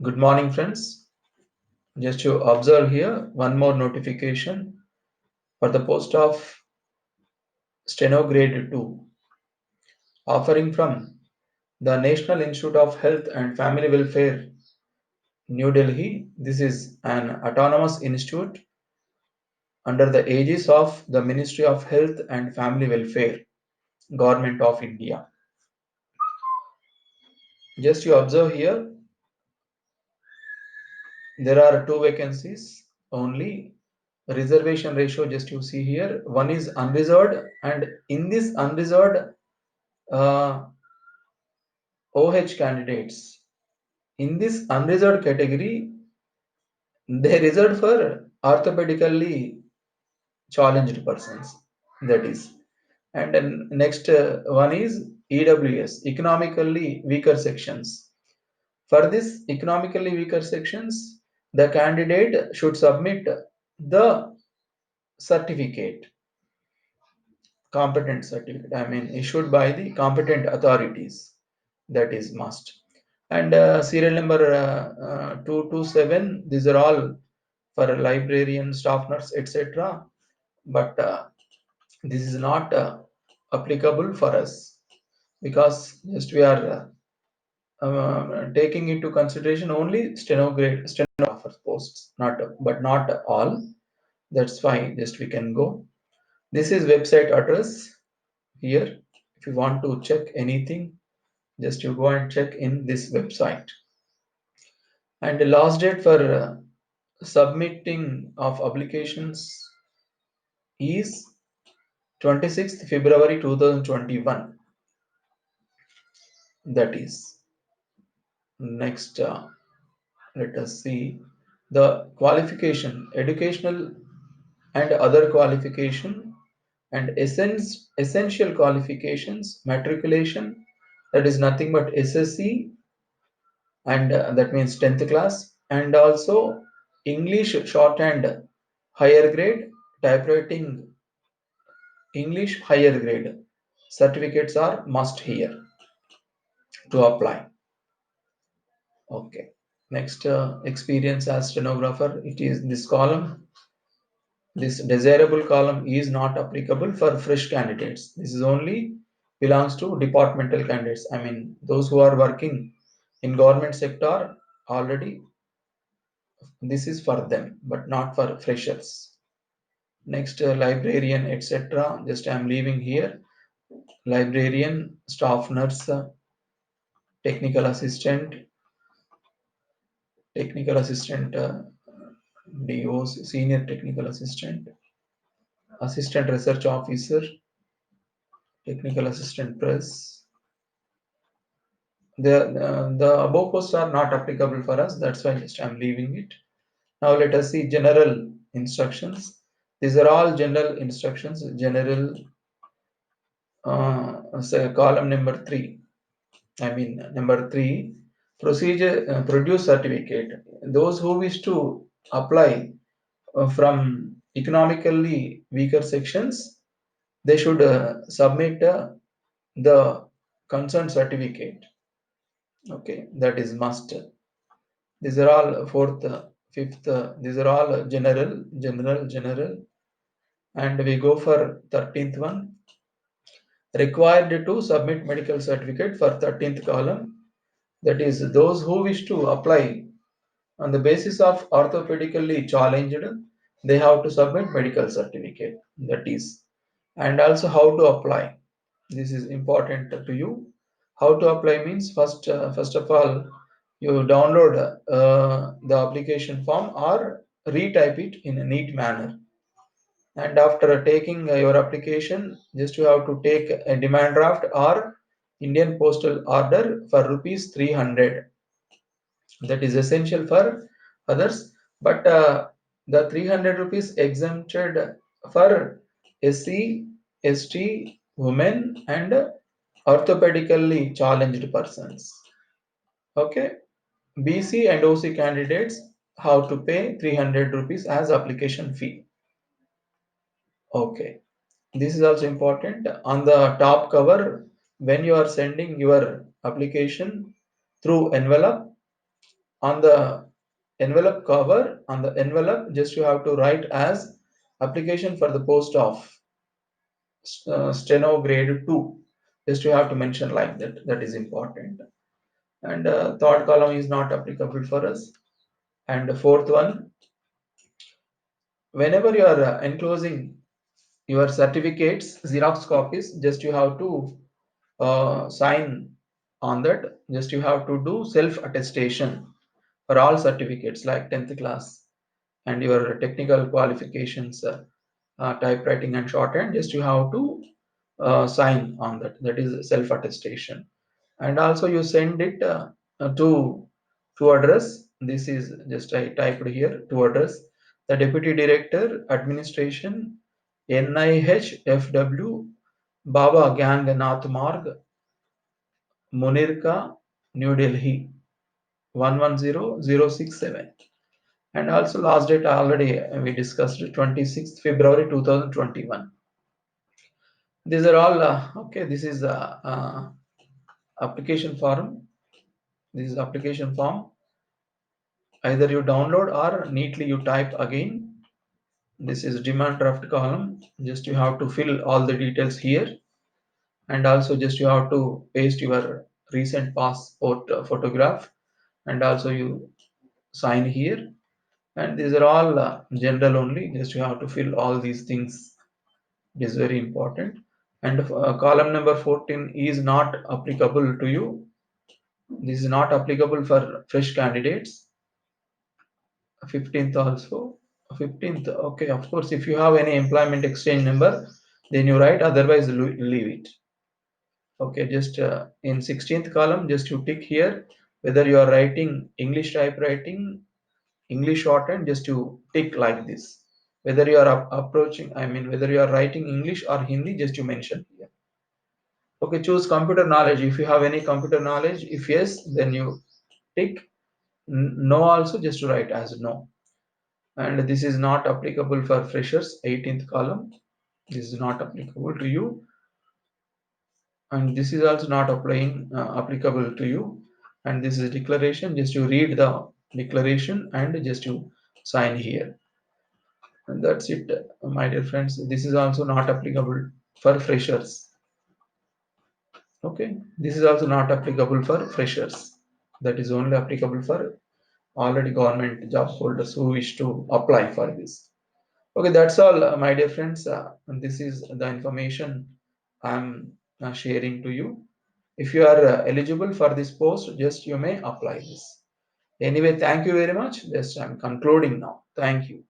Good morning, friends. Just to observe here, one more notification for the post of Steno Grade 2, offering from the National Institute of Health and Family Welfare, New Delhi. This is an autonomous institute under the aegis of the Ministry of Health and Family Welfare, Government of India. Just to observe here, there are two vacancies only. Reservation ratio, just you see here, one is unreserved, and in this unreserved uh, OH candidates. In this unreserved category, they reserved for orthopedically challenged persons. That is, and then next one is EWS, economically weaker sections. For this economically weaker sections, the candidate should submit the certificate, competent certificate. I mean, issued by the competent authorities. That is must. And serial number 227, these are all for librarian, staff nurse, etc. But this is not applicable for us because just we are taking into consideration only stenographer posts, not but not all. That's fine. Just we can go. This is website address here. If you want to check anything, just you go and check in this website. And the last date for submitting of applications is 26th February 2021. That is next. Let us see the qualification, educational and other qualification, and essential qualifications, matriculation. That is nothing but SSC, and that means 10th class, and also English shorthand higher grade, typewriting English higher grade certificates are must here to apply. Okay. Next, experience as stenographer. It is this column. This desirable column is not applicable for fresh candidates. This is only belongs to departmental candidates. I mean, those who are working in government sector already. This is for them, but not for freshers. Next, librarian, etc. Just I am leaving here. Librarian, staff nurse, technical assistant, DOs, senior technical assistant, assistant research officer, technical assistant press. The above posts are not applicable for us. That's why just I'm leaving it. Now let us see general instructions. These are all general instructions. General, say column number three. I mean number three. Procedure, produce certificate. Those who wish to apply from economically weaker sections, they should submit the concerned certificate. Okay, that is must. These are all fourth, fifth. These are all general, and we go for 13th one. Required to submit medical certificate for 13th column. That is those who wish to apply on the basis of orthopedically challenged, they have to submit medical certificate. That is, and also how to apply. This is important to you. How to apply means first of all, you download the application form or retype it in a neat manner. And after taking your application, just you have to take a demand draft or Indian postal order for rupees 300. That is essential for others, but the 300 rupees exempted for SC, ST, women, and orthopedically challenged persons. Okay, BC and OC candidates have to pay 300 rupees as application fee. Okay, this is also important. On the top cover, when you are sending your application through envelope, on the envelope cover, on the envelope, just you have to write as application for the post of steno grade 2. Just you have to mention like that. That is important. And third column is not applicable for us. And the fourth one, whenever you are enclosing your certificates, Xerox copies, just you have to sign on that. Just you have to do self attestation for all certificates like 10th class and your technical qualifications, typewriting and shorthand. Just you have to sign on that. That is self attestation. And also you send it to address. This is just I typed here to address the Deputy Director Administration, NIHFW, Baba Gang Nath Marg, Munirka, New Delhi 110067. And also last date already we discussed 26th February 2021. These are all okay. This is application form. This is application form. Either you download or neatly you type again. This is demand draft column. Just you have to fill all the details here, and also just you have to paste your recent passport photograph, and also you sign here. And these are all general only. Just you have to fill all these things. It is very important. And column number 14 is not applicable to you. This is not applicable for fresh candidates. 15th also. 15th, okay, of course, if you have any employment exchange number, then you write, otherwise leave it. Okay, just in 16th column, just you tick here whether you are writing English typewriting, English shorthand, just you tick like this. Whether you are approaching, I mean, whether you are writing English or Hindi, just you mention here. Okay, choose computer knowledge. If you have any computer knowledge, if yes, then you tick. No, also just to write as no. And this is not applicable for freshers, 18th column. This is not applicable to you, and this is also not applying applicable to you. And this is declaration. Just you read the declaration and just you sign here. And that's it, my dear friends. This is also not applicable for freshers. Okay, this is also not applicable for freshers. That is only applicable for already government job holders who wish to apply for this. Okay, that's all, my dear friends. And this is the information I'm sharing to you. If you are eligible for this post, just you may apply this. Anyway, thank you very much. Just I'm concluding now. Thank you.